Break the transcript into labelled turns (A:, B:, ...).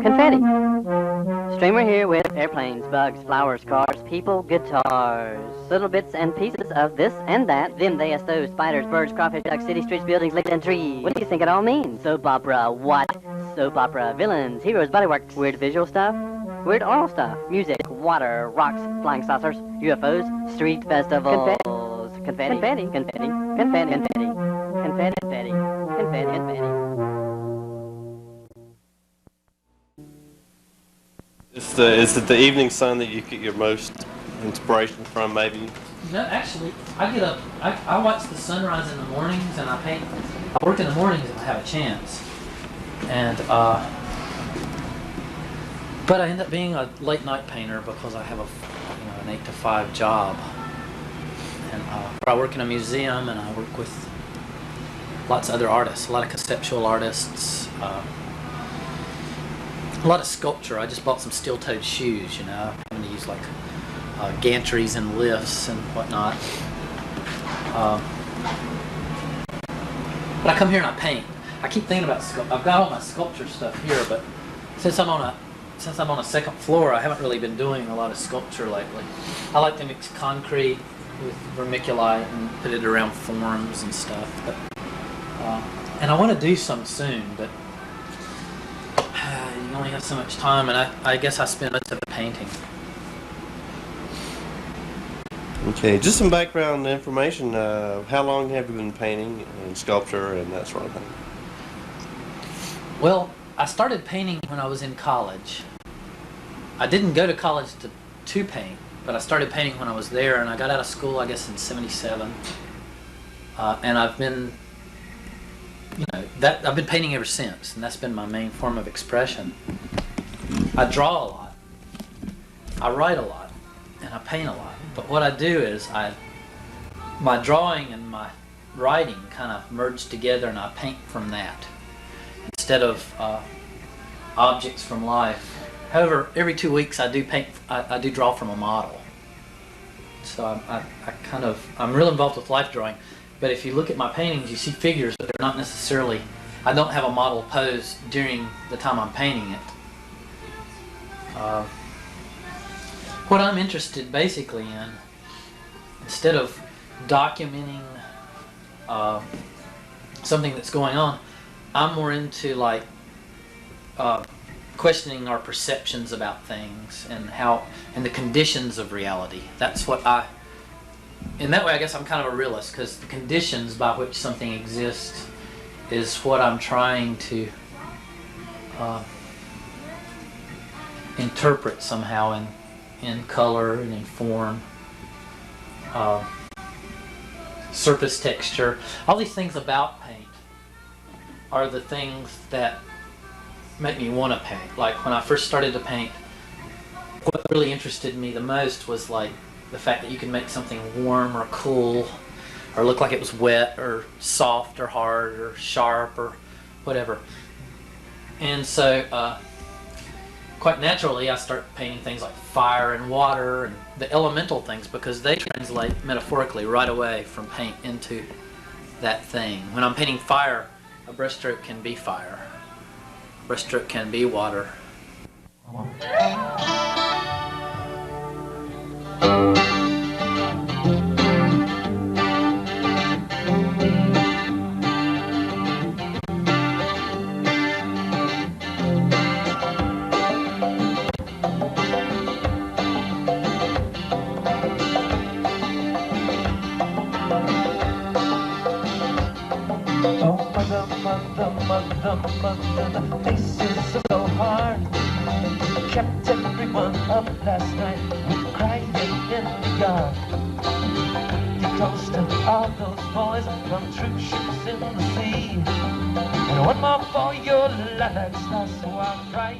A: Confetti. Streamer here with airplanes, bugs, flowers, cars, people, guitars. Little bits and pieces of this and that. Them, they, us, those, spiders, birds, crawfish, ducks, city streets, buildings, lakes, and trees. What do you think it all means? Soap opera, what? Soap opera, villains, heroes, bodywork, weird visual stuff, weird oral stuff, music, water, rocks, flying saucers, UFOs, street festivals. Confetti, confetti, confetti, confetti, confetti, confetti, confetti, confetti, confetti.
B: Is it the evening sun that you get your most inspiration from, maybe?
C: No, actually, I get up, I watch the sunrise in the mornings and I paint. I work in the mornings if I have a chance. And, but I end up being a late night painter because I have an 8 to 5 job. And I work in a museum and I work with lots of other artists, a lot of conceptual artists, a lot of sculpture. I just bought some steel-toed shoes, you know. I'm going to use like gantries and lifts and whatnot. But I come here and I paint. I keep thinking about I've got all my sculpture stuff here, but since I'm on a second floor, I haven't really been doing a lot of sculpture lately. I like to mix concrete with vermiculite and put it around forms and stuff. But, and I want to do some soon, but you only have so much time, and I guess I spend most of it painting.
B: Okay, just some background information. How long have you been painting and sculpture and that sort of thing?
C: Well, I started painting when I was in college. I didn't go to college to paint, but I started painting when I was there, and I got out of school, I guess, in '77. And I've been, I've been painting ever since, and that's been my main form of expression. I draw a lot, I write a lot, and I paint a lot. But what I do is my drawing and my writing kind of merge together, and I paint from that instead of objects from life. However, every 2 weeks I do paint. I do draw from a model. So I'm real involved with life drawing. But if you look at my paintings, you see figures, but they're not necessarily. I don't have a model pose during the time I'm painting it. What I'm interested basically in, instead of documenting something that's going on, I'm more into like questioning our perceptions about things and the conditions of reality. That's what in that way I guess I'm kind of a realist, because the conditions by which something exists is what I'm trying to interpret somehow in color and in form, surface texture. All these things about paint are the things that make me want to paint. Like when I first started to paint, what really interested me the most was like the fact that you can make something warm or cool or look like it was wet or soft or hard or sharp or whatever. And so quite naturally I start painting things like fire and water and the elemental things, because they translate metaphorically right away from paint into that thing. When I'm painting fire, a brushstroke can be fire. A brushstroke can be water.
D: Mother, the faces are so hard. Kept everyone up last night with crying in the yard. The toast of all those boys from troop ships in the sea. And one more for your lilac stars, so I'll cry.